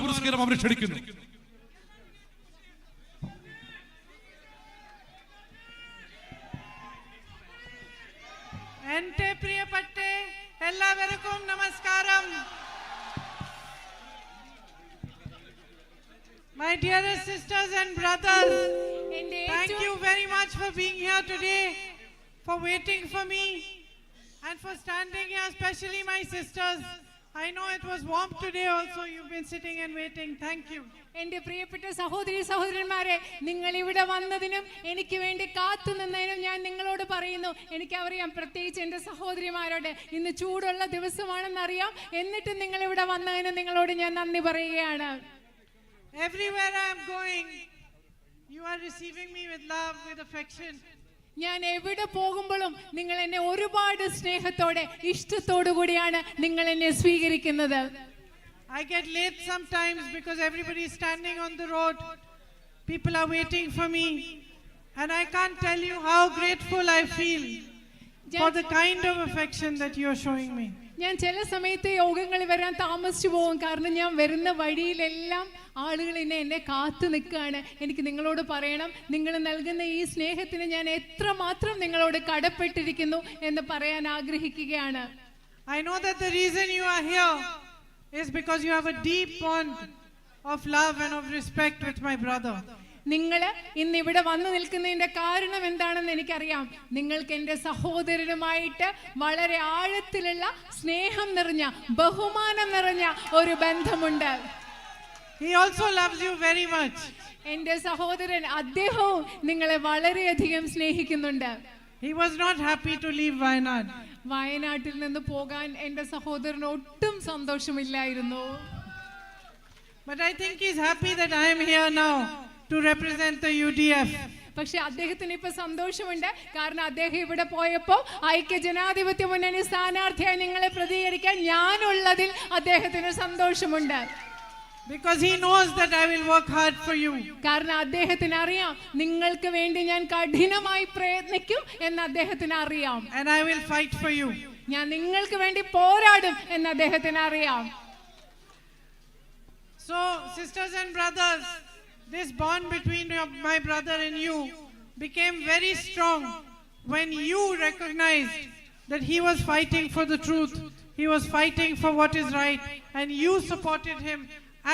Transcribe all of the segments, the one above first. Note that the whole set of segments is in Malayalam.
പുരസ്കാരം അവരെ ക്ഷണിക്കുന്നു. എന്റെ പ്രിയപ്പെട്ട എല്ലാവർക്കും നമസ്കാരം. My dearest sisters and brothers, thank you very much for being here today, for waiting for me and for standing here, especially my sisters. I know it was warm today also. You've been sitting and waiting. Thank you. എന്റെ പ്രിയപ്പെട്ട സഹോദരി സഹോദരന്മാരെ, നിങ്ങൾ ഇവിടെ വന്നതിനും എനിക്ക് വേണ്ടി കാത്തു നിന്നതിനും ഞാൻ നിങ്ങളോട് പറയുന്നു. എനിക്കറിയാം, പ്രത്യേകിച്ച് എൻ്റെ സഹോദരിമാരോട് ഇന്ന് ചൂടുള്ള ദിവസമാണെന്നറിയാം. എന്നിട്ടും നിങ്ങൾ ഇവിടെ വന്നതിനും നിങ്ങളോട് ഞാൻ നന്ദി പറയുകയാണ്. Everywhere I am going, you are receiving me with love, with affection. ഞാൻ എവിടെ പോകുമ്പോഴും നിങ്ങൾ എന്നെ ഒരുപാട് സ്നേഹത്തോടെ ഇഷ്ടത്തോടു കൂടിയാണ് നിങ്ങൾ എന്നെ സ്വീകരിക്കുന്നത്. I get late sometimes because everybody is standing on the road. People are waiting for me, and I can't tell you how grateful I feel for the kind of affection that you are showing me. ഞാൻ ചില സമയത്ത് യോഗങ്ങളിൽ വരാൻ താമസിച്ചു പോകും. കാരണം ഞാൻ വരുന്ന വഴിയിലെല്ലാം ആളുകൾ എന്നെ കാത്തു നിൽക്കുകയാണ്. എനിക്ക് നിങ്ങളോട് പറയണം, നിങ്ങൾ നൽകുന്ന ഈ സ്നേഹത്തിന് ഞാൻ എത്രമാത്രം നിങ്ങളോട് കടപ്പെട്ടിരിക്കുന്നു എന്ന് പറയാൻ ആഗ്രഹിക്കുകയാണ്. I know that the reason you are here is because you have a deep bond of love and of respect with my brother. നിങ്ങൾ ഇന്ന് ഇവിടെ വന്നു നിൽക്കുന്നതിന്റെ കാരണം എന്താണെന്ന് എനിക്കറിയാം. നിങ്ങൾക്ക് എൻ്റെ സഹോദരനുമായിട്ട് വളരെ ആഴത്തിലുള്ള സ്നേഹം നിറഞ്ഞ, ബഹുമാനം നിറഞ്ഞ ഒരു ബന്ധമുണ്ട്. He also loves you very much. എൻ്റെ സഹോദരൻ അദ്ദേഹവും നിങ്ങളെ വളരെയധികം സ്നേഹിക്കുന്നുണ്ട്. He was not happy to leave Wayanad. വയനാട്ടിൽ നിന്ന് പോകാൻ എൻ്റെ സഹോദരന് ഒട്ടും സന്തോഷമില്ലായിരുന്നു. But I think he's happy that I am here now to represent the UDF. പക്ഷെ അദ്ദേഹത്തിന് ഇപ്പൊ സന്തോഷമുണ്ട്. കാരണം അദ്ദേഹം ഇവിടെ പോയപ്പോ ഐക്യ ജനാധിപത്യ മുന്നണി സ്ഥാനാർത്ഥിയായി നിങ്ങളെ പ്രതികരിക്കാൻ ഞാനുള്ളതിൽ അദ്ദേഹത്തിന് സന്തോഷമുണ്ട്. Because he knows that I will work hard for you. കാരണം അദ്ദേഹത്തിന് അറിയാം നിങ്ങൾക്ക് വേണ്ടി ഞാൻ കഠിനമായി പ്രയത്നിക്കും എന്ന് അദ്ദേഹത്തിന് അറിയാം. And I will fight for you. ഞാൻ നിങ്ങൾക്ക് വേണ്ടി പോരാടും എന്ന് അദ്ദേഹത്തിന് അറിയാം. So sisters and brothers, this bond between my brother and you became very strong when you recognized that he was fighting for the truth. He was fighting for what is right, and you supported him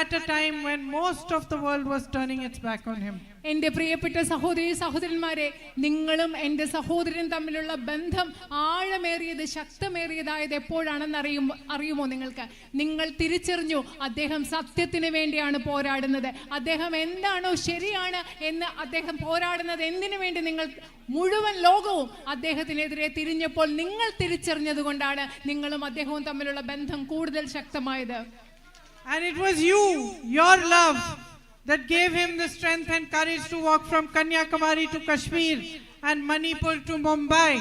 at a time when most of the world was turning its back on him. എൻ്റെ പ്രിയപ്പെട്ട സഹോദരി സഹോദരന്മാരെ, നിങ്ങളും എൻ്റെ സഹോദരൻ തമ്മിലുള്ള ബന്ധം ആഴമേറിയത്, ശക്തമേറിയതായത് എപ്പോഴാണെന്ന് അറിയുമോ നിങ്ങൾക്ക്? നിങ്ങൾ തിരിച്ചറിഞ്ഞു അദ്ദേഹം സത്യത്തിന് വേണ്ടിയാണ് പോരാടുന്നത്. അദ്ദേഹം എന്താണോ ശരിയാണ് എന്ന് അദ്ദേഹം പോരാടുന്നത് എന്തിനു വേണ്ടി? നിങ്ങൾ മുഴുവൻ ലോകവും അദ്ദേഹത്തിനെതിരെ തിരിഞ്ഞപ്പോൾ നിങ്ങൾ തിരിച്ചറിഞ്ഞത് കൊണ്ടാണ് നിങ്ങളും അദ്ദേഹവും തമ്മിലുള്ള ബന്ധം കൂടുതൽ ശക്തമായത്. And it was you, your love, that gave him the strength and courage to walk from Kanyakumari to Kashmir and Manipur to Mumbai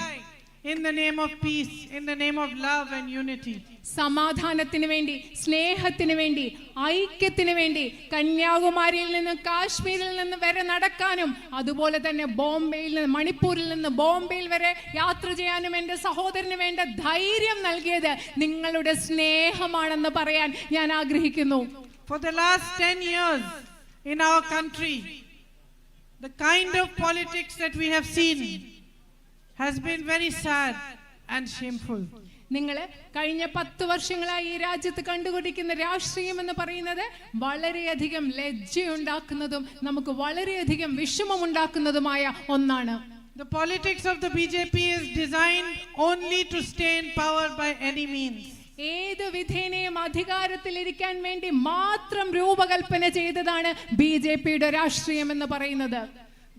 in the name of peace, in the name of love and unity. സമാധാനത്തിന് വേണ്ടി, സ്നേഹത്തിന് വേണ്ടി, ഐക്യത്തിന് വേണ്ടി കന്യാകുമാരിയിൽ നിന്ന് കാശ്മീരിൽ നിന്ന് വരെ നടക്കാനും അതുപോലെ തന്നെ ബോംബെയിൽ നിന്ന്, മണിപ്പൂരിൽ നിന്ന് ബോംബെയിൽ വരെ യാത്ര ചെയ്യാനും എൻ്റെ സഹോദരന് വേണ്ട ധൈര്യം നൽകിയത് നിങ്ങളുടെ സ്നേഹമാണെന്ന് പറയാൻ ഞാൻ ആഗ്രഹിക്കുന്നു. For the last 10 years in our country, the kind of politics that we have seen has been very sad and shameful. നിങ്ങൾ കഴിഞ്ഞ 10 വർഷങ്ങളായി ഈ രാജ്യത്ത് കണ്ടുകൊണ്ടിരിക്കുന്ന രാഷ്ട്രീയം എന്ന് പറയുന്നത് വളരെയധികം ലജ്ജയുണ്ടാക്കുന്നതും നമുക്ക് വളരെയധികം വിഷമമുണ്ടാക്കുന്നതുമായ ഒന്നാണ്. The politics of the BJP is designed only to stay in power by any means. ഏത് വിധേനയും അധികാരത്തിലിരിക്കാൻ വേണ്ടി മാത്രം രൂപകൽപ്പന ചെയ്തതാണ് BJPയുടെ രാഷ്ട്രീയം എന്ന് പറയുന്നത്.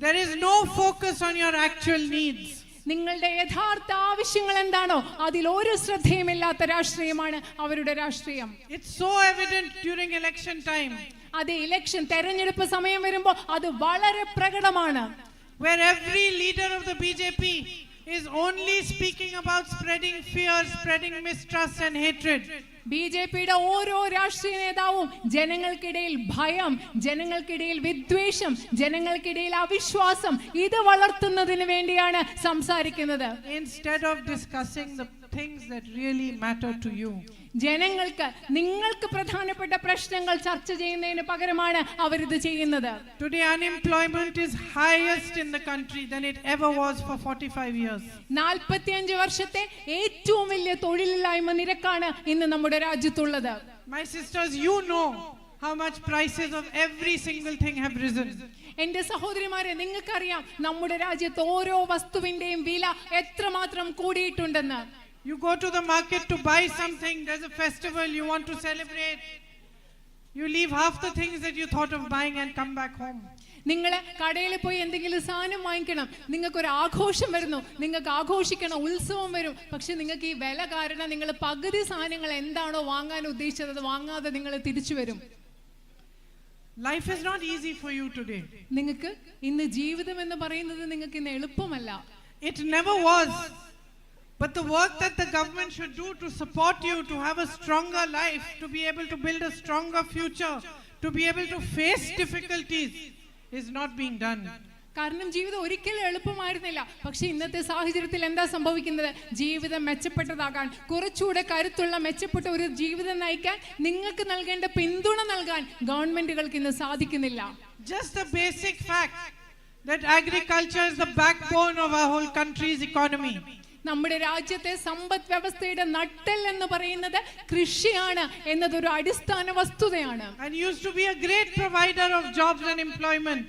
There is no focus on your actual needs. നിങ്ങളുടെ യഥാർത്ഥ ആവശ്യങ്ങൾ എന്താണോ അതിൽ ഒരു ശ്രദ്ധയുമില്ലാത്ത രാഷ്ട്രീയമാണ് അവരുടെ രാഷ്ട്രീയം. It's so evident during election time. അത് ഇലക്ഷൻ തെരഞ്ഞെടുപ്പ് സമയം വരുമ്പോൾ അത് വളരെ പ്രകടമാണ്. Where every leader of the BJP is only speaking about spreading fear, spreading mistrust and hatred. ബിജെപിയുടെ ഓരോ രാഷ്ട്രീയ നേതാവും ജനങ്ങൾക്കിടയിൽ ഭയം, ജനങ്ങൾക്കിടയിൽ വിദ്വേഷം, ജനങ്ങൾക്കിടയിൽ അവിശ്വാസം ഇത് വളർത്തുന്നതിന് വേണ്ടിയാണ് സംസാരിക്കുന്നത്. Instead of discussing the things that really matter to you. ജനങ്ങൾക്ക് നിങ്ങൾക്ക് പ്രധാനപ്പെട്ട പ്രശ്നങ്ങൾ ചർച്ച ചെയ്യുന്നതിന് പകരമാണ് അവരിത് ചെയ്യുന്നത്. Today unemployment is highest in the country than it ever was for 45 years. 45 വർഷത്തെ ഏറ്റവും വലിയ തൊഴിലില്ലായ്മ നിരക്കാണ് ഇന്ന് നമ്മുടെ രാജ്യത്തുള്ളത്. My sisters, you know how much prices of every single thing have risen. എന്റെ സഹോദരിമാരെ, നിങ്ങൾക്കറിയാം നമ്മുടെ രാജ്യത്ത് ഓരോ വസ്തുവിന്റെയും വില എത്രമാത്രം കൂടിയിട്ടുണ്ടെന്ന്. You go to the market to buy something, there's a festival, you want to celebrate. You leave half the things that you thought of buying and come back home. നിങ്ങൾ കടയിൽ പോയി എന്തെങ്കിലും സാധനം വാങ്ങിക്കണം, നിങ്ങൾക്കൊരു ആഘോഷം വരുന്നു, നിങ്ങൾക്ക് ആഘോഷിക്കണം, ഉത്സവം വരും. പക്ഷെ നിങ്ങൾക്ക് ഈ വില കാരണം നിങ്ങൾ പകുതി സാധനങ്ങൾ എന്താണോ വാങ്ങാൻ ഉദ്ദേശിച്ചത് അത് വാങ്ങാതെ നിങ്ങൾ തിരിച്ചു വരും. Life is not easy for you today. നിങ്ങൾക്ക് ഇന്ന് ജീവിതം എന്ന് പറയുന്നത് നിങ്ങൾക്ക് ഇന്ന് എളുപ്പമല്ല. It never was. But the work that the government should do to support you to have a stronger life, to be able to build a stronger future, to be able to face difficulties is not being done. കാരണം ജീവിതം ഒരിക്കലും എളുപ്പമായിരുന്നില്ല. പക്ഷെ ഇന്നത്തെ സാഹചര്യത്തിൽ എന്താ സംഭവിക്കുന്നത്? ജീവിതം മെച്ചപ്പെട്ടതാകാൻ, കുറച്ചുകൂടെ കരുത്തുള്ള മെച്ചപ്പെട്ട ഒരു ജീവിതം നയിക്കാൻ നിങ്ങൾക്ക് നൽകേണ്ട പിന്തുണ നൽകാൻ ഗവൺമെന്റുകൾക്ക് ഇന്ന് സാധിക്കുന്നില്ല. Just the basic fact that agriculture is the backbone of our whole country's economy. നമ്മുടെ രാജ്യത്തെ സമ്പദ് വ്യവസ്ഥയുടെ നട്ടെല്ല് എന്ന് പറയുന്നത് കൃഷിയാണ് എന്നതൊരു അടിസ്ഥാന വസ്തുതയാണ്. And used to be a great provider of jobs and employment.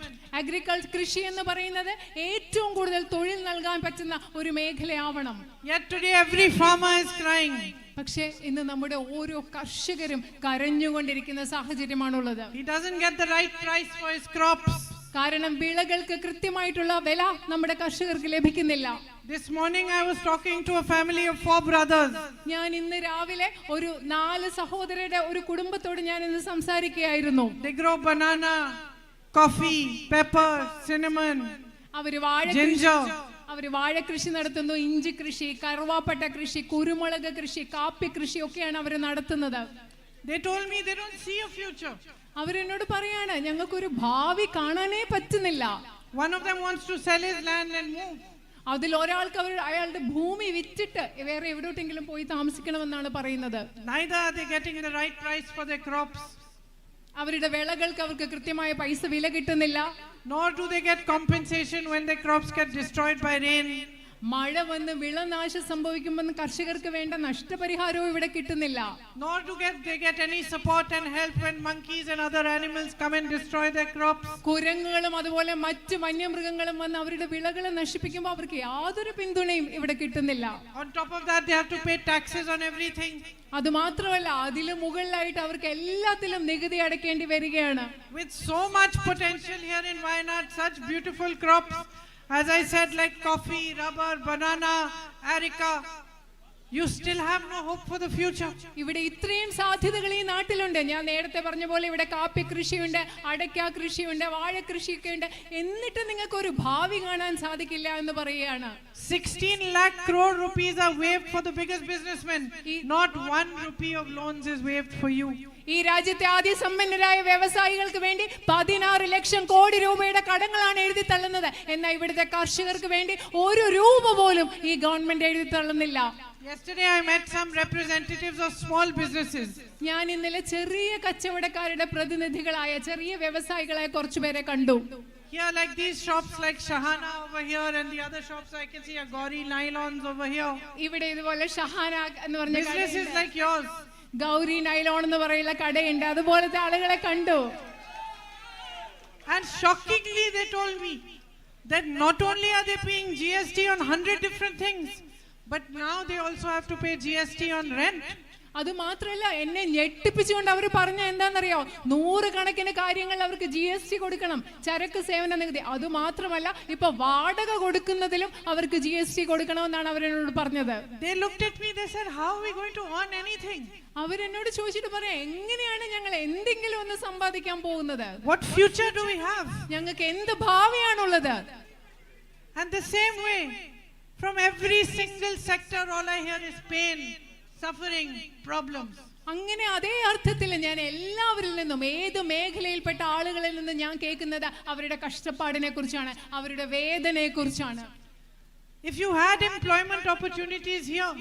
കൃഷി എന്ന് പറയുന്നത് ഏറ്റവും കൂടുതൽ തൊഴിൽ നൽകാൻ പറ്റുന്ന ഒരു മേഖലയാവണം. Yet today every farmer is crying. പക്ഷേ ഇന്ന് നമ്മുടെ ഓരോ കർഷകരും കരഞ്ഞുകൊണ്ടിരിക്കുന്ന സാഹചര്യമാണുള്ളത്. He doesn't get the right price for his crops. കാരണം വിളകൾക്ക് കൃത്യമായിട്ടുള്ള വില നമ്മുടെ കർഷകർക്ക് ലഭിക്കുന്നില്ല. This morning I was talking to a family of 4 brothers. ഞാൻ ഇന്ന് രാവിലെ ഒരു 4 സഹോദരരുടെ ഒരു കുടുംബത്തോട് ഞാൻ ഇന്ന് സംസാരിക്കുകയായിരുന്നു. They grow banana, coffee, pepper, cinnamon, അവര് വാഴ കൃഷി നടത്തുന്നു, ഇഞ്ചി കൃഷി, കറുവാപ്പട്ട കൃഷി, കുരുമുളക് കൃഷി, കാപ്പി കൃഷി ഒക്കെയാണ് അവർ നടത്തുന്നത്. They told me they don't see a future. അവരെന്നോട് പറയാണ്, ഞങ്ങൾക്കൊരു ഭാവി കാണാനേ പറ്റുന്നില്ല. One of them wants to sell his land and move. അതിൽ ഒരാൾക്ക് അയാളുടെ ഭൂമി വിറ്റിട്ട് വേറെ എവിടോട്ടെങ്കിലും പോയി താമസിക്കണമെന്നാണ് പറയുന്നത്. Neither are they getting the right price for their crops. അവരുടെ വിളകൾക്ക് അവർക്ക് കൃത്യമായ പൈസ വില കിട്ടുന്നില്ല. Nor do they get compensation when their crops get destroyed by rain. മഴ വന്ന് വിളനാശം സംഭവിക്കുമ്പോൾ കർഷകർക്ക് വേണ്ട നഷ്ടപരിഹാരവും ഇവിടെ കിട്ടുന്നില്ല. Nor do they get any support and help when monkeys and other animals come and destroy their crops. കുരങ്ങുകളും അതുപോലെ മറ്റു വന്യമൃഗങ്ങളും വന്ന് അവരുടെ വിളകൾ നശിപ്പിക്കുമ്പോൾ അവർക്ക് യാതൊരു പിന്തുണയും ഇവിടെ കിട്ടുന്നില്ല. On top of that they have to pay taxes on everything. അത് മാത്രമല്ല അതിലും മുകളിലായിട്ട് അവർക്ക് എല്ലാത്തിലും നികുതി അടയ്ക്കേണ്ടി വരികയാണ്. With so much potential here in Wayanad, such beautiful crops, as I said, like coffee, rubber, banana, areca, you still have no hope for the future. ഇവിടെ ഇത്രയും സാധ്യതകൾ ഈ നാട്ടിലുണ്ട്. ഞാൻ നേരത്തെ പറഞ്ഞ പോലെ ഇവിടെ കാപ്പി കൃഷിയുണ്ട്, അടയ്ക്ക കൃഷിയുണ്ട്, വാഴ കൃഷിയൊക്കെ ഉണ്ട്. എന്നിട്ട് നിങ്ങൾക്ക് ഒരു ഭാവി കാണാൻ സാധിക്കില്ല എന്ന് പറയുകയാണ്. 16 lakh crore rupees are waived for the biggest businessmen. Not 1 rupee of loans is waived for you. ഈ രാജ്യത്തെ ആദ്യ സമ്പന്നരായ വ്യവസായികൾക്ക് വേണ്ടി 16 ലക്ഷം കോടി രൂപയുടെ കടങ്ങളാണ് എഴുതി തള്ളുന്നത്. എന്നാൽ ഇവിടുത്തെ കർഷകർക്ക് വേണ്ടി ഒരു രൂപ പോലും ഈ ഗവൺമെന്റ് എഴുതി തള്ളുന്നില്ല. Yesterday I met some representatives of small businesses. ഞാൻ ഇന്നലെ ചെറിയ കച്ചവടക്കാരുടെ പ്രതിനിധികളായ ചെറിയ വ്യവസായികളായ കുറച്ചുപേരെ കണ്ടു. Here, like these shops like Shahana over here and the other shops I can see Gauri nylons over here. ഇവിടെ ഇതുപോലെ ഷഹാന എന്ന് പറഞ്ഞ businesses like yours. Gauri nylon എന്ന് പറയുന്ന കടയുണ്ട്. അതുപോലത്തെ ആളുകളെ കണ്ടു. And shockingly they told me that not only are they paying GST on 100 different things, but now they also have to pay GST on rent. അത് മാത്രമല്ല എന്നെ ഞെട്ടിപ്പിച്ചുകൊണ്ട് അവർ പറഞ്ഞ എന്താണെന്നറിയോ, 100 കണക്കിന് കാര്യങ്ങൾ അവർക്ക് GST കൊടുക്കണം, ചരക്ക് സേവന നികുതി. അത് മാത്രമല്ല ഇപ്പൊ വാടക കൊടുക്കുന്നതിലും അവർക്ക് GST കൊടുക്കണമെന്നാണ് അവരെന്നോട് പറഞ്ഞത്. They looked at me, they said, how are we going to earn anything? അവരെന്നോട് ചോദിച്ചിട്ട് പറയാം, എങ്ങനെയാണ് ഞങ്ങൾ എന്തെങ്കിലും ഒന്ന് സമ്പാദിക്കാൻ പോകുന്നത്? What future do we have? ഞങ്ങൾക്ക് എന്ത് ഭാവിയാണുള്ളത്? And the same way, from every single sector all I hear is pain, suffering, problems. അങ്ങനെ അതേ അർത്ഥത്തിൽ ഞാൻ എല്ലാവരിൽ നിന്നും ഏത് മേഖലയിൽപ്പെട്ട ആളുകളിൽ നിന്നും ഞാൻ കേൾക്കുന്നത് അവരുടെ കഷ്ടപ്പാടിനെ കുറിച്ചാണ്, അവരുടെ വേദനയെ കുറിച്ചാണ്. If you had employment opportunities here,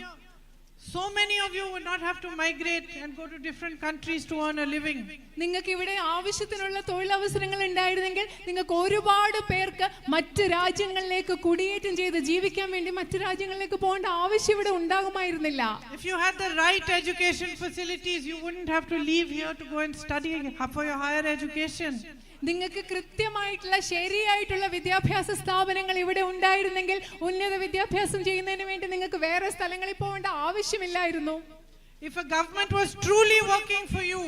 So many of you would not have to migrate and go to different countries to earn a living. നിങ്ങൾക്ക് ഇവിടെ ആവശ്യത്തിനുള്ള തൊഴിലവസരങ്ങൾ ഉണ്ടായിരുന്നെങ്കിൽ നിങ്ങൾക്ക് ഒരുപാട് പേർക്ക് മറ്റ് രാജ്യങ്ങളിലേക്ക് കുടിയേറ്റം ചെയ്ത് ജീവിക്കാൻ വേണ്ടി മറ്റ് രാജ്യങ്ങളിലേക്ക് പോകേണ്ട ആവശ്യം ഇവിടെ ഉണ്ടാകുമായിരുന്നില്ല. If you had the right education facilities, you wouldn't have to leave here to go and study for your higher education. നിങ്ങൾക്ക് കൃത്യമായിട്ടുള്ള ശരിയായിട്ടുള്ള വിദ്യാഭ്യാസ സ്ഥാപനങ്ങൾ ഇവിടെ ഉണ്ടായിരുന്നെങ്കിൽ ഉന്നത വിദ്യാഭ്യാസം ചെയ്യുന്നതിന് വേണ്ടി നിങ്ങൾക്ക് വേറെ സ്ഥലങ്ങളിൽ പോകേണ്ട ആവശ്യമില്ലായിരുന്നു. If a government was truly working for you,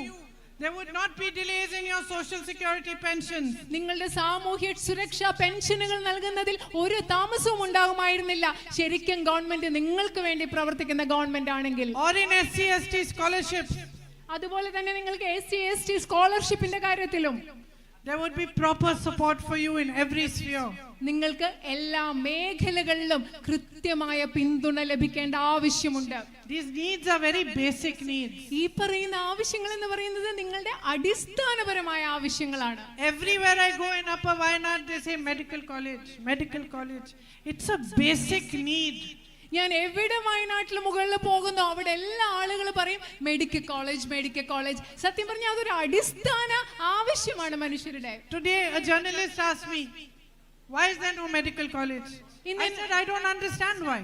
there would not be delays in your social security pensions. നിങ്ങളുടെ സാമൂഹ്യ സുരക്ഷാ പെൻഷനുകൾ നൽകുന്നതിൽ ഒരു താമസവും ഉണ്ടാകുമായിരുന്നില്ല. ശരിക്കും ഗവൺമെന്റ് നിങ്ങൾക്ക് വേണ്ടി പ്രവർത്തിക്കുന്ന ഗവൺമെന്റ് ആണെങ്കിൽ. Or in SC/ST scholarships. അതുപോലെ തന്നെ നിങ്ങൾക്ക് SC/ST സ്കോളർഷിപ്പിന്റെ കാര്യത്തിലും there would be proper support for you in every sphere. നിങ്ങൾക്ക് എല്ലാ മേഖലകളിലും കൃത്യമായ പിന്തുണ ലഭിക്കേണ്ട ആവശ്യമുണ്ട്. These needs are very basic needs. ഈ പറയുന്ന ആവശ്യങ്ങൾ എന്ന് പറയുന്നത് നിങ്ങളുടെ അടിസ്ഥാനപരമായ ആവശ്യങ്ങളാണ്. Everywhere I go in Upper Wayanad, they say medical college, medical college. It's a basic need. ഞാൻ എവിടെ വയനാട്ടിൽ മുകളിൽ പോകുന്നു അവിടെ എല്ലാ ആളുകളും പറയും മെഡിക്കൽ കോളേജ്, മെഡിക്കൽ കോളേജ്. സത്യം പറഞ്ഞാൽ അതൊരു അടിസ്ഥാന ആവശ്യമാണ് മനുഷ്യരുടെ. Today a journalist asked me, why is there no medical college? I said, I don't understand why.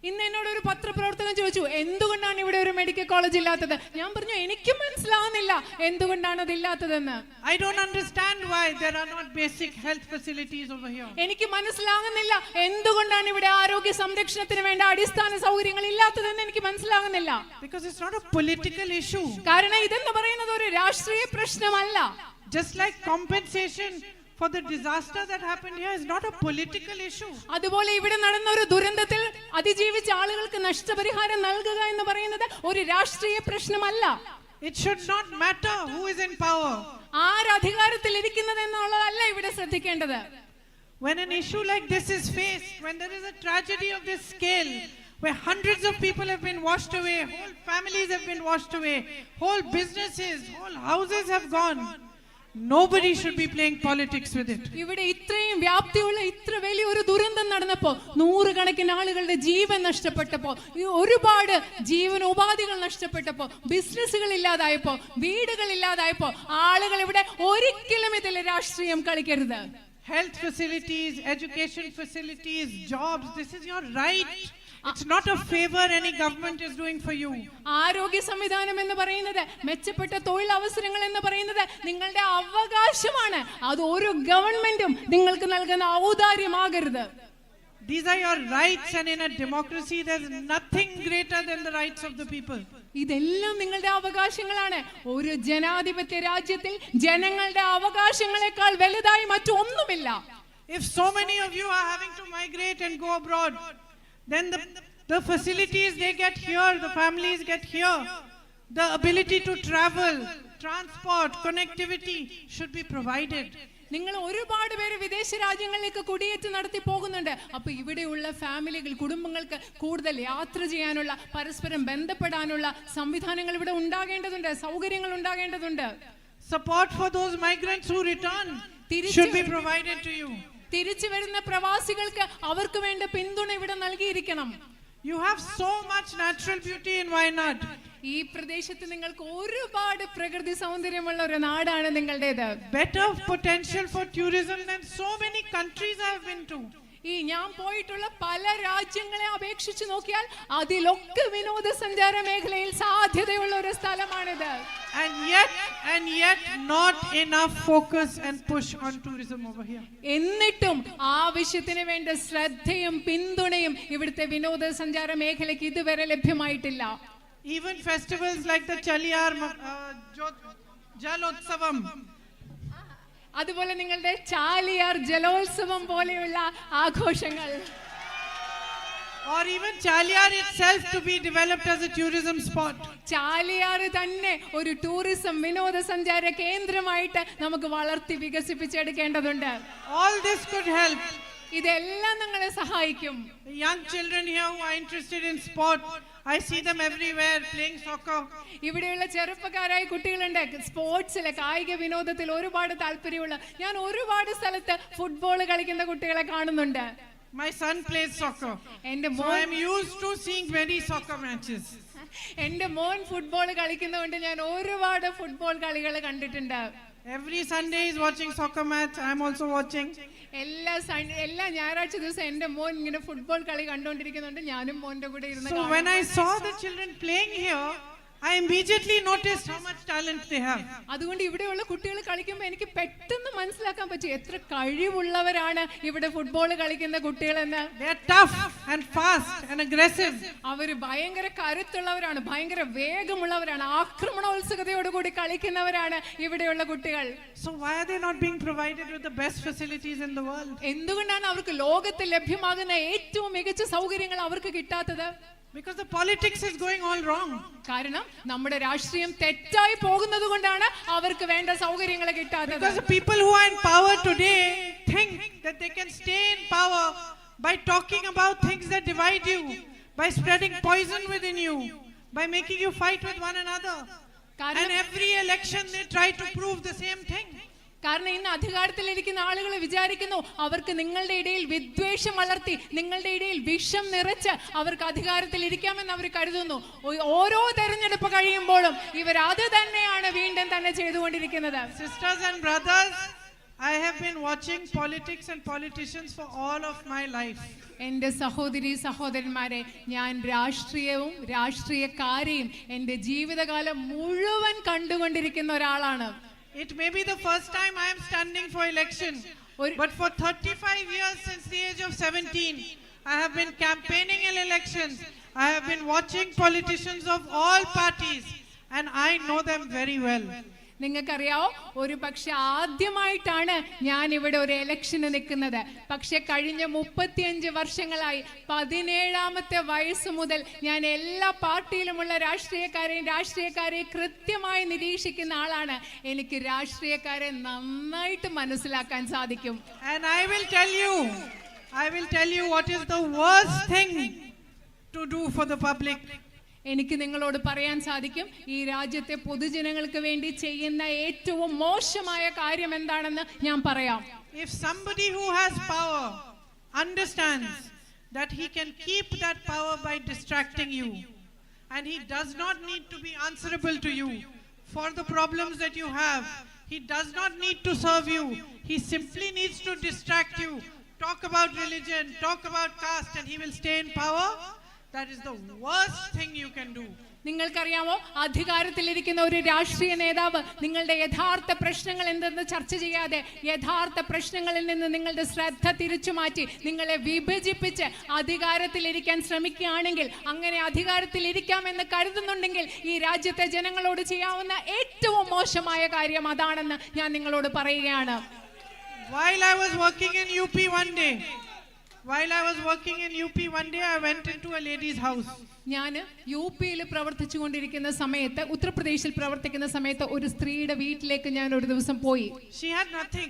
ഇന്ന് എന്നോട് ഒരു പത്രപ്രവർത്തകൻ ചോദിച്ചു, എന്തുകൊണ്ടാണ് ഇവിടെ ഒരു മെഡിക്കൽ കോളേജ് ഇല്ലാത്തത്? ഞാൻ പറഞ്ഞു, എനിക്കും മനസ്സിലാവുന്നില്ല എന്തുകൊണ്ടാണ് അത് ഇല്ലാത്തതെന്ന്. I don't understand why there are not basic health facilities over here. എനിക്ക് മനസ്സിലാകുന്നില്ല എന്തുകൊണ്ടാണ് ഇവിടെ ആരോഗ്യ സംരക്ഷണത്തിന് വേണ്ട അടിസ്ഥാന സൗകര്യങ്ങൾ ഇല്ലാത്തതെന്ന് എനിക്ക് മനസ്സിലാകുന്നില്ല. Because it's not a political issue. കാരണം ഇതെന്ന് പറയുന്നത് ഒരു രാഷ്ട്രീയ പ്രശ്നമല്ല. Just like compensation for the disaster that happened here is not a political issue. അതുപോലെ ഇവിടെ നടന്ന ഒരു ദുരന്തത്തിൽ അതിജീവിച്ച ആളുകൾക്ക് നഷ്ടപരിഹാരം നൽകുക എന്ന് പറയുന്നത് ഒരു രാഷ്ട്രീയ പ്രശ്നമല്ല. It should not matter who is in power. ആര് അധികാരത്തിൽ ഇരിക്കുന്നത് എന്നുള്ളതല്ല ഇവിടെ ശ്രദ്ധിക്കേണ്ടത്. When an issue like this is faced, when there is a tragedy of this scale, where hundreds of people have been washed away, whole families have been washed away, whole businesses, whole houses have gone, nobody should be playing politics with it. ഇവിടെ ഇത്രയും വ്യാപ്തിയുള്ള ഇത്ര വലിയ ഒരു ദുരന്തം നടന്നപ്പോ, നൂറുകണക്കിന് ആളുകളുടെ ജീവൻ നഷ്ടപ്പെട്ടപ്പോ, ഒരുപാട് ജീവനോപാധികൾ നഷ്ടപ്പെട്ടപ്പോ, ബിസിനസ്സുകൾ ഇല്ലാതായപ്പോ, വീടുകൾ ഇല്ലാതായപ്പോ, ആളുകൾ ഇവിടെ ഒരിക്കലും ഇതിൽ രാഷ്ട്രീയം കളിക്കരുത്. Health facilities, education facilities, jobs, this is your right. It's not a favor any government is doing for you. ആരോഗ്യ സംവിധാനം എന്ന് പറയുന്നത്, മെച്ചപ്പെട്ട തൊഴിലവസരങ്ങൾ എന്ന് പറയുന്നത് നിങ്ങളുടെ അവകാശമാണ്. അത് ഒരു ഗവൺമെന്റും നിങ്ങൾക്ക് നൽകുന്ന ഔദാര്യമാകരുത്. These are your rights, and in a democracy there's nothing greater than the rights of the people. ഇതെല്ലാം നിങ്ങളുടെ അവകാശങ്ങളാണ്. ഒരു ജനാധിപത്യ രാജ്യത്തിൽ ജനങ്ങളുടെ അവകാശങ്ങളെക്കാൾ വലുതായി മറ്റൊന്നുമില്ല. If so many of you are having to migrate and go abroad, then the facilities they get here, the families get here, the ability to travel, transport, connectivity should be provided. നിങ്ങൾ ഒരുപാട് പേര് വിദേശ രാജ്യങ്ങളിലേക്ക് കുടിയേറ്റം നടത്തി പോകുന്നുണ്ട്. അപ്പൊ ഇവിടെയുള്ള ഫാമിലികൾ, കുടുംബങ്ങൾക്ക് കൂടുതൽ യാത്ര ചെയ്യാനുള്ള, പരസ്പരം ബന്ധപ്പെടാനുള്ള സംവിധാനങ്ങൾ ഇവിടെ ഉണ്ടാകേണ്ടതുണ്ട്, സൗകര്യങ്ങൾ ഉണ്ടാകേണ്ടതുണ്ട്. Support for those migrants who return should be provided to you. തിരിച്ചു വരുന്ന പ്രവാസികൾക്ക് അവർക്ക് വേണ്ട പിന്തുണ ഇവിടെ നൽകിയിരിക്കണം. You have so much natural beauty in Wayanad. ഈ പ്രദേശത്ത് നിങ്ങൾക്ക് ഒരുപാട് പ്രകൃതി സൗന്ദര്യമുള്ള ഒരു നാടാണ് നിങ്ങളുടേത്. Better potential for tourism than so many countries I have been to. ഈ ഞാൻ പോയിട്ടുള്ള പല രാജ്യങ്ങളെ അപേക്ഷിച്ച് നോക്കിയാൽ അതിലൊക്കെ വിനോദസഞ്ചാര മേഖലയിൽ സാധ്യതയുള്ള ഒരു സ്ഥലമാണിത്. And yet not enough focus and push on tourism over here. എന്നിട്ടും ആവശ്യത്തിന് വേണ്ട ശ്രദ്ധയും പിന്തുണയും ഇവിടുത്തെ വിനോദസഞ്ചാര മേഖലയ്ക്ക് ഇതുവരെ ലഭ്യമായിട്ടില്ല. Even festivals like the Chaliyar Jalotsavam, അതുപോലെ നിങ്ങളുടെ ചാലിയാർ ജലോത്സവം പോലെയുള്ള ആഘോഷങ്ങൾ, or even Chaliyar itself to be developed as a tourism spot. Chaliyar തന്നെ ഒരു ടൂറിസം വിനോദസഞ്ചാര കേന്ദ്രമായിട്ട് നമുക്ക് വളർത്തി വികസിപ്പിച്ചെടുക്കേണ്ടതുണ്ട്. All this could help. ഇതെല്ലാം നിങ്ങളെ സഹായിക്കും. The young children here who are interested in sport, I see them everywhere playing soccer. ഇവിടെയുള്ള ചെറുപ്പക്കാരായ കുട്ടികളുണ്ട്, സ്പോർട്സിലെ കായിക വിനോദത്തിൽ ഒരുപാട് താല്പര്യമുള്ള. ഞാൻ ഒരുപാട് സ്ഥലത്ത് ഫുട്ബോൾ കളിക്കുന്ന കുട്ടികളെ കാണുന്നുണ്ട്. My son plays soccer. So I am used to seeing many soccer matches. എന്റെ മോൻ ഫുട്ബോൾ കളിക്കുന്നതുകൊണ്ട് ഞാൻ ഒരുപാട് ഫുട്ബോൾ കളികൾ കണ്ടിട്ടുണ്ട്. Every Sunday is watching soccer match. I am also watching. എല്ലാ ഞായറാഴ്ച ദിവസം എന്റെ മോൻ ഇങ്ങനെ ഫുട്ബോൾ കളി കണ്ടുകൊണ്ടിരിക്കുന്നുണ്ട്. ഞാനും മോന്റെ കൂടെ ഇരുന്ന്. So when I saw the children playing here, I immediately noticed how much talent they have. അതുകൊണ്ട് ഇവിടെയുള്ള കുട്ടികൾ കളിക്കുമ്പോൾ എനിക്ക് പെട്ടെന്ന് മനസ്സിലാക്കാൻ പറ്റി എത്ര കഴിവുള്ളവരാണ് ഇവിടെ ഫുട്ബോൾ കളിക്കുന്ന കുട്ടികളെന്ന്. They are tough and fast and aggressive. അവര് ഭയങ്കര കരുത്തുള്ളവരാണ്, ഭയങ്കര വേഗമുള്ളവരാണ്, ആക്രമണോത്സുകതയോടുകൂടി കളിക്കുന്നവരാണ് ഇവിടെയുള്ള കുട്ടികൾ. So why are they not being provided with the best facilities in the world? എന്തുകൊണ്ടാണ് അവർക്ക് ലോകത്തിൽ ലഭ്യമാകുന്ന ഏറ്റവും മികച്ച സൗകര്യങ്ങൾ അവർക്ക് കിട്ടാത്തത്? Because the politics is going all wrong. കാരണം നമ്മുടെ രാഷ്ട്രീയം തെറ്റായി പോകുന്നത് കൊണ്ടാണ് അവർക്ക് വേണ്ട സൗകര്യങ്ങൾ കിട്ടാത്തത്. Because the people who are in power today think that they can stay in power by talking about things that divide you, by spreading poison within you, by making you fight with one another. And every election they try to prove the same thing. കാരണം ഇന്ന് അധികാരത്തിലിരിക്കുന്ന ആളുകൾ വിചാരിക്കുന്നു അവർക്ക് നിങ്ങളുടെ ഇടയിൽ വിദ്വേഷം വളർത്തി, നിങ്ങളുടെ ഇടയിൽ വിഷം നിറച്ച് അവർക്ക് അധികാരത്തിൽ ഇരിക്കാമെന്ന് അവർ കരുതുന്നു. ഓരോ തെരഞ്ഞെടുപ്പ് കഴിയുമ്പോഴും ഇവർ അത് തന്നെയാണ് വീണ്ടും തന്നെ ചെയ്തുകൊണ്ടിരിക്കുന്നത്. Sisters and brothers, I have been watching politics and politicians for all of my life. എന്റെ സഹോദരി സഹോദരന്മാരെ, ഞാൻ രാഷ്ട്രീയവും രാഷ്ട്രീയക്കാരെയും എന്റെ ജീവിതകാലം മുഴുവൻ കണ്ടുകൊണ്ടിരിക്കുന്ന ഒരാളാണ്. It may be the first time I am standing for election, but for 35 years since the age of 17, I have been campaigning in elections. I have been watching politicians of all parties and I know them very well. നിങ്ങൾക്കറിയാവോ, ഒരു പക്ഷെ ആദ്യമായിട്ടാണ് ഞാൻ ഇവിടെ ഒരു ഇലക്ഷന് നിൽക്കുന്നത്. പക്ഷെ കഴിഞ്ഞ 35 വർഷങ്ങളായി 17ാമത്തെ വയസ്സ് മുതൽ ഞാൻ എല്ലാ പാർട്ടിയിലുമുള്ള രാഷ്ട്രീയക്കാരെയും കൃത്യമായി നിരീക്ഷിക്കുന്ന ആളാണ്. എനിക്ക് രാഷ്ട്രീയക്കാരെ നന്നായിട്ട് മനസ്സിലാക്കാൻ സാധിക്കും. And I will tell you what is the worst thing to do for the public. എനിക്ക് നിങ്ങളോട് പറയാൻ സാധിക്കും, ഈ രാജ്യത്തെ പൊതുജനങ്ങൾക്ക് വേണ്ടി ചെയ്യുന്ന ഏറ്റവും മോശമായ കാര്യം എന്താണെന്ന് ഞാൻ പറയാം. If somebody who has power understands that he can keep that power by distracting you, and he does not need to be answerable to you for the problems that you have, he does not need to serve you, he simply needs to distract you, talk about religion, talk about caste, and he will stay in power. That is the worst thing you can do. നിങ്ങൾക്കറിയാമോ, അധികാരത്തിലിരിക്കുന്ന ഒരു രാഷ്ട്രീയ നേതാവ് നിങ്ങളുടെ യഥാർത്ഥ പ്രശ്നങ്ങൾ എന്തെന്ന് ചർച്ച ചെയ്യാതെ യഥാർത്ഥ പ്രശ്നങ്ങളിൽ നിന്ന് നിങ്ങളുടെ ശ്രദ്ധ തിരിച്ചു മാറ്റി നിങ്ങളെ വിഭജിപ്പിച്ച് അധികാരത്തിലിരിക്കാൻ ശ്രമിക്കുകയാണെങ്കിൽ, അങ്ങനെ അധികാരത്തിലിരിക്കാമെന്ന് കരുതുന്നുണ്ടെങ്കിൽ ഈ രാജ്യത്തെ ജനങ്ങളോട് ചെയ്യാവുന്ന ഏറ്റവും മോശമായ കാര്യം അതാണെന്ന് ഞാൻ നിങ്ങളോട് പറയുകയാണ്. While I was working in UP one day, I went into a lady's house. ഞാൻ യുപിയിൽ പ്രവർത്തിച്ചു കൊണ്ടിരിക്കുന്ന സമയത്ത്, ഉത്തർപ്രദേശിൽ പ്രവർത്തിക്കുന്ന സമയത്ത് ഒരു സ്ത്രീയുടെ വീട്ടിലേക്ക് ഞാൻ ഒരു ദിവസം പോയി. She had nothing.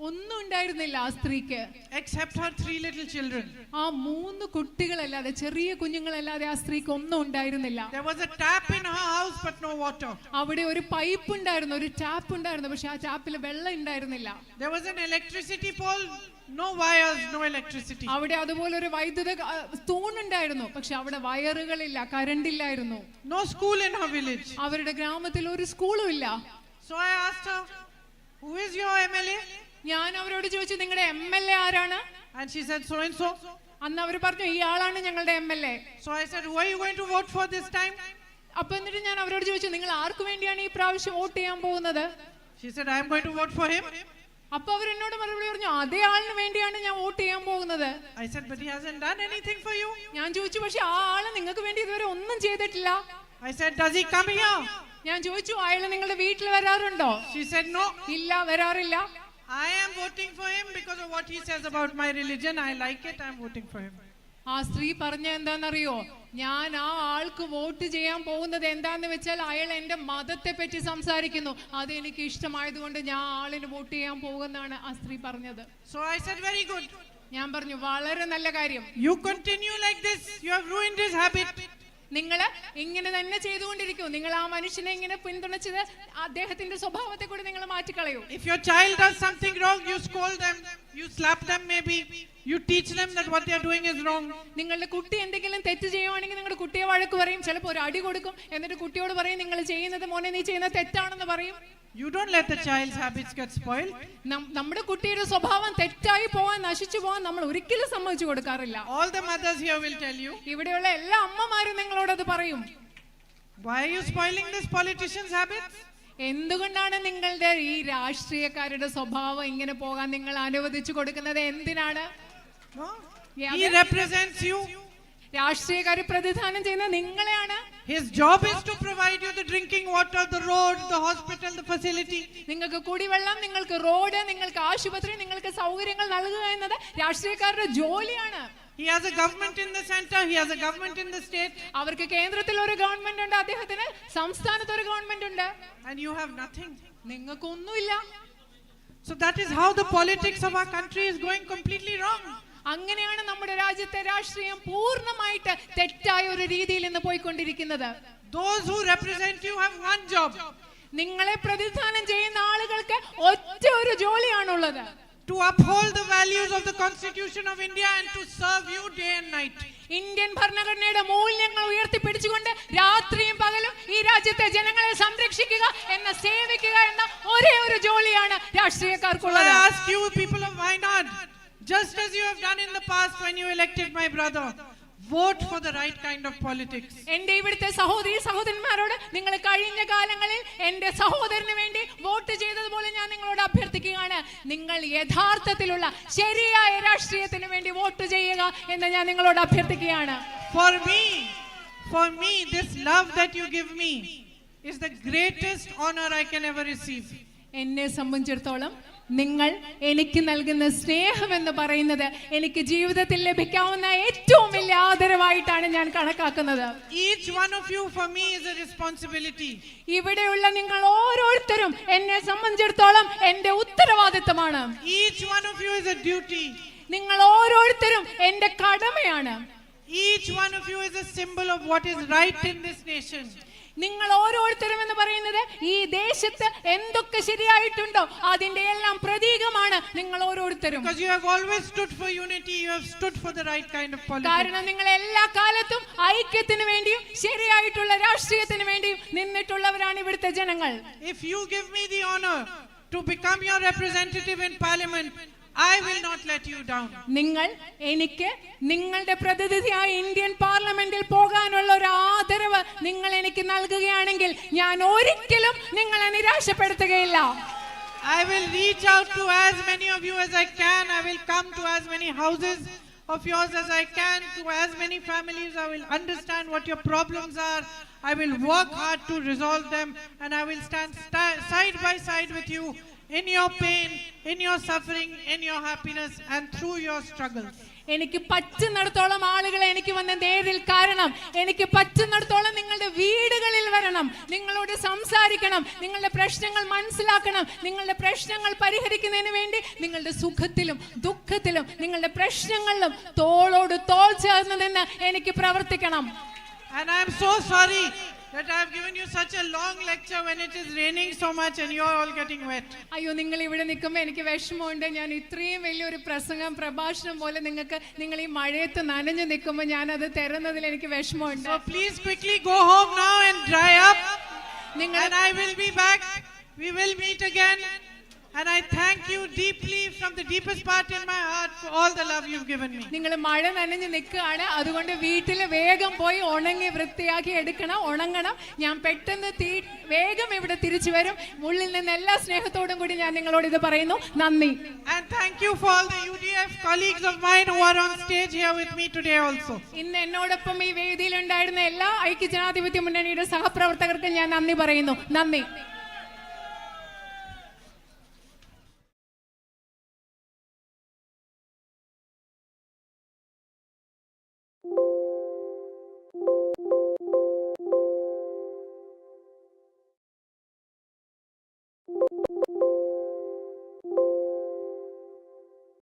ഒന്നും ഉണ്ടായിരുന്നില്ല ആ സ്ത്രീക്ക്, except her 3 little children. ആ 3 കുട്ടികളല്ലാതെ, ചെറിയ കുഞ്ഞുങ്ങളല്ലാതെ ആ സ്ത്രീക്ക് ഒന്നും ഉണ്ടായിരുന്നില്ല. There was a tap in her house but no water. അവിടെ ഒരു പൈപ്പ് ഉണ്ടായിരുന്നു, ഒരു ടാപ്പ് ഉണ്ടായിരുന്നു, പക്ഷെ ആ ടാപ്പിൽ വെള്ളം ഉണ്ടായിരുന്നില്ല. There was an electricity pole, no wires, no electricity. അവിടെ അതുപോലെ ഒരു വൈദ്യുത തൂണുണ്ടായിരുന്നു, പക്ഷെ അവിടെ വയറുകളില്ല, കറണ്ട് ഇല്ലായിരുന്നു. No school in her village. അവരുടെ ഗ്രാമത്തിൽ ഒരു സ്കൂളും ഇല്ല. So I asked her, who is your MLA? ഞാൻ അവരോട് ചോദിച്ചു, നിങ്ങളുടെ MLA ആരാണ്? And she said so and so. അന്ന് അവർ പറഞ്ഞു, ഈ ആളാണ് ഞങ്ങളുടെ MLA. So I said, who are you going to vote for this time? അപ്പൊ എന്നിട്ട് ഞാൻ അവരോട് ചോദിച്ചു, നിങ്ങൾ ആർക്ക് വേണ്ടിയാണ് ഈ പ്രാവശ്യം വോട്ട് ചെയ്യാൻ പോകുന്നത്? She said, I am going to vote for him. അപ്പൊ അവർ എന്നോട് മറുപടി പറഞ്ഞു, അതേ ആളിന് വേണ്ടിയാണ് ഞാൻ വോട്ട് ചെയ്യാൻ പോകുന്നത്. I said, but he hasn't done anything for you. ഞാൻ ചോദിച്ചു, പക്ഷെ ആ ആള് നിങ്ങൾക്ക് വേണ്ടി ഇതുവരെ ഒന്നും ചെയ്തിട്ടില്ല. I said, does he come here? ഞാൻ ചോദിച്ചു, അയാൾ നിങ്ങളുടെ വീട്ടിൽ വരാറുണ്ടോ? She said, no. ഇല്ല, വരാറില്ല. I am voting for him because of what he says about my religion. I like it. I am voting for him. ആ സ്ത്രീ പറഞ്ഞ എന്താണെന്നറിയോ, ഞാൻ ആ ആൾക്ക് വോട്ട് ചെയ്യാൻ പോകുന്നത് എന്താന്ന് വെച്ചാൽ അയാൾ എന്റെ മതത്തെ പറ്റി സംസാരിക്കുന്നു, അത് എനിക്ക് ഇഷ്ടമായതുകൊണ്ട് ഞാൻ ആളിന് വോട്ട് ചെയ്യാൻ പോകുന്നതാണ് ആ സ്ത്രീ പറഞ്ഞത്. So I said, very good. ഞാൻ പറഞ്ഞു, വളരെ നല്ല കാര്യം. You continue like this. You have ruined his habit. നിങ്ങൾ ഇങ്ങനെ തന്നെ ചെയ്തുകൊണ്ടിരിക്കും. നിങ്ങൾ ആ മനുഷ്യനെ ഇങ്ങനെ പിന്തുണച്ചത് അദ്ദേഹത്തിന്റെ സ്വഭാവത്തെ കൂടി നിങ്ങൾ മാറ്റിക്കളയൂ. If your child does something wrong, you scold them, you slap them, maybe you teach them that what they are doing is wrong. നിങ്ങളുടെ കുട്ടി എന്തെങ്കിലും തെറ്റ് ചെയ്യുവാണെങ്കിൽ നിങ്ങളുടെ കുട്ടിയെ വഴക്ക് പറയും, ചിലപ്പോൾ ഒരു അടി കൊടുക്കും, എന്നിട്ട് കുട്ടിയോട് പറയും നിങ്ങൾ ചെയ്യുന്നത് മോനെ നീ ചെയ്യുന്നത് തെറ്റാണെന്ന് പറയും. You don't let the child's habits get spoiled. നമ്മുടെ കുട്ടിയുടെ സ്വഭാവം തെറ്റായി പോവാൻ, നശിച്ചു പോവാൻ നമ്മൾ ഒരിക്കലും സമ്മതിച്ചു കൊടുക്കാറില്ല. All the mothers here will tell you. ഇവിടെയുള്ള എല്ലാ അമ്മമാരും നിങ്ങളോട് അത് പറയും. Why are you spoiling this politician's habits? എന്തുകൊണ്ടാണ് നിങ്ങളുടെ ഈ രാഷ്ട്രീയക്കാരുടെ സ്വഭാവം ഇങ്ങനെ പോകാൻ നിങ്ങൾ അനുവദിച്ചു കൊടുക്കുന്നത്? എന്തിനാണ്? He represents you. രാഷ്ട്രീയക്കാരെ പ്രതിനിധാനം ചെയ്യുന്നത് നിങ്ങളെയാണ്. His job is to provide you the drinking water, the road, the hospital, the facility. നിങ്ങൾക്ക് കുടിവെള്ളം, നിങ്ങൾക്ക് റോഡ്, നിങ്ങൾക്ക് ആശുപത്രി, നിങ്ങൾക്ക് സൗകര്യങ്ങൾ നൽകുക എന്നത് രാഷ്ട്രീയക്കാരുടെ ജോലിയാണ്. He has a government in the center, he has a government in the state. അവർക്ക് കേന്ദ്രത്തിൽ ഒരു ഗവൺമെന്റ് ഉണ്ട്, അദ്ദേഹത്തിന് സംസ്ഥാനത്ത് ഒരു ഗവൺമെന്റ് ഉണ്ട്. And you have nothing. നിങ്ങൾക്കൊന്നുമില്ല. So that is how the politics of our country is going completely wrong. അങ്ങനെയാണ് നമ്മുടെ രാജ്യത്തെ രാഷ്ട്രീയം പൂർണ്ണമായിട്ട് തെറ്റായ ഒരു രീതിയിൽ ഇന്ന് പോയിക്കൊണ്ടിരിക്കുന്നത്. Those who represent you have one job. നിങ്ങളെ പ്രതിനിധാനം ചെയ്യുന്ന ആളുകൾക്ക് ഒറ്റ ഒരു ജോലിയാണുള്ളത്. To uphold the values of the Constitution of India and to serve you day and night. Indian ഭരണഘടനയുടെ മൂല്യങ്ങൾ ഉയർത്തിപ്പിടിച്ചുകൊണ്ട് രാത്രിയും പകലും ഈ രാജ്യത്തെ ജനങ്ങളെ സംരക്ഷിക്കുക എന്ന, സേവിക്കുക എന്ന ഒരേ ഒരു ജോലിയാണ് രാഷ്ട്രീയക്കാർക്കുള്ളത്. I ask you, people of Wayanad, just as you have done in the past when you elected my brother, vote for the right kind of politics. എന്റെ ഇവിടുത്തെ സഹോദരി സഹോദരന്മാരോട് നിങ്ങൾ കഴിഞ്ഞ കാലങ്ങളിൽ എന്റെ സഹോദരന് വേണ്ടി വോട്ട് ചെയ്തതുപോലെ ഞാൻ നിങ്ങളോട് അഭ്യർത്ഥിക്കുകയാണ്. നിങ്ങൾ യഥാർത്ഥത്തിലുള്ള ശരിയായ രാഷ്ട്രീയത്തിന് വേണ്ടി വോട്ട് ചെയ്യുക എന്ന് ഞാൻ നിങ്ങളോട് അഭ്യർത്ഥിക്കുകയാണ്. For me, this love that you give me is the greatest honor I can ever receive. എന്നെ സംബന്ധിച്ചിടത്തോളം നിങ്ങൾ എനിക്ക് നൽകുന്ന സ്നേഹം എന്ന് പറയുന്നത് എനിക്ക് ജീവിതത്തിൽ ലഭിക്കാവുന്ന ഏറ്റവും വലിയ ആദരവായിട്ടാണ് ഞാൻ കണക്കാക്കുന്നത്. Each one of you for me is a responsibility. ഇവിടെയുള്ള നിങ്ങൾ ഓരോരുത്തരും എന്നെ സംബന്ധിച്ചിടത്തോളം എന്റെ ഉത്തരവാദിത്തമാണ്. Each one of you is a duty. നിങ്ങൾ ഓരോരുത്തരും എന്റെ കടമയാണ്. Each one of you is a symbol of what is right in this nation. നിങ്ങൾ ഓരോരുത്തരും എന്ന് പറയുന്നത് ഈ ദേശത്ത് എന്തൊക്കെ ശരിയായിട്ടുണ്ടോ അതിന്റെ എല്ലാം പ്രതീകമാണ് നിങ്ങൾ ഓരോരുത്തരും. Because you have always stood for unity, you have stood for the right kind of politics. കാരണം നിങ്ങൾ എല്ലാ കാലത്തും ഐക്യത്തിന് വേണ്ടിയും ശരിയായിട്ടുള്ള രാഷ്ട്രീയത്തിന് വേണ്ടിയും നിന്നിട്ടുള്ളവരാണ് ഇവിടുത്തെ ജനങ്ങൾ. If you give me the honor to become your representative in parliament, I will not let you down. നിങ്ങൾ എനിക്ക് നിങ്ങളുടെ പ്രതിനിധിയായ ഇന്ത്യൻ പാർലമെന്റിൽ പോകാനുള്ള ഒരു ആദരവ് നിങ്ങൾ എനിക്ക് നൽകുകയാണെങ്കിൽ ഞാൻ ഒരിക്കലും നിങ്ങളെ നിരാശപ്പെടുത്തുകയില്ല. I will reach out to as many of you as I can. I will come to as many houses of yours as I can, to as many families. I will understand what your problems are. I will work hard to resolve them, and I will stand side by side with you in your pain, in your suffering, in your happiness, and through your struggles. എനിക്ക് പറ്റുന്നിടത്തോളം ആളുകളെ എനിക്ക് വന്ന് നേരിൽ കാരണം, എനിക്ക് പറ്റുന്നിടത്തോളം നിങ്ങളുടെ വീടുകളിൽ വരണം, നിങ്ങളോട് സംസാരിക്കണം, നിങ്ങളുടെ പ്രശ്നങ്ങൾ മനസ്സിലാക്കണം, നിങ്ങളുടെ പ്രശ്നങ്ങൾ പരിഹരിക്കുന്നതിന് വേണ്ടി നിങ്ങളുടെ സുഖത്തിലും ദുഃഖത്തിലും നിങ്ങളുടെ പ്രശ്നങ്ങളിലും തോളോട് തോൾ ചേർന്ന് നിന്ന് എനിക്ക് പ്രവർത്തിക്കണം. And I am so sorry that I have given you such a long lecture when it is raining so much and you are all getting wet. അയ്യോ, നിങ്ങൾ ഇവിടെ നിൽക്കുമ്പോൾ എനിക്ക് വിഷമമുണ്ട്. ഞാൻ ഇത്രയും വലിയൊരു പ്രഭാഷണം പോലെ നിങ്ങൾ ഈ മഴയത്ത് നനഞ്ഞു നിൽക്കുമ്പോൾ ഞാൻ അത് തരുന്നതിൽ എനിക്ക് വിഷമമുണ്ട്. So please quickly go home now and dry up. And I will be back. We will meet again. And I thank you deeply from the deepest part in my heart for all the love you've given me. നിങ്ങൾ മഴ നനഞ്ഞു നിൽക്കുകയാണ്, അതുകൊണ്ട് വീട്ടിൽ വേഗം പോയി ഉണങ്ങി വൃത്തിയാക്കി എടുക്കണം, ഉണങ്ങണം. ഞാൻ പെട്ടെന്ന് വേഗം ഇവിടെ തിരിച്ചു വരും. ഉള്ളിൽ നിന്ന് എല്ലാ സ്നേഹത്തോടും കൂടി ഞാൻ നിങ്ങളോട് ഇത് പറയുന്നു. നന്ദി. And thank you for all the UDF colleagues of mine who are on stage here with me today also. ഇന്ന് എന്നോടൊപ്പം ഈ വേദിയിൽ ഉണ്ടായിരുന്ന എല്ലാ ഐക്യജനാധിപത്യ മുന്നണിയുടെ സഹപ്രവർത്തകർക്കും ഞാൻ നന്ദി പറയുന്നു. നന്ദി.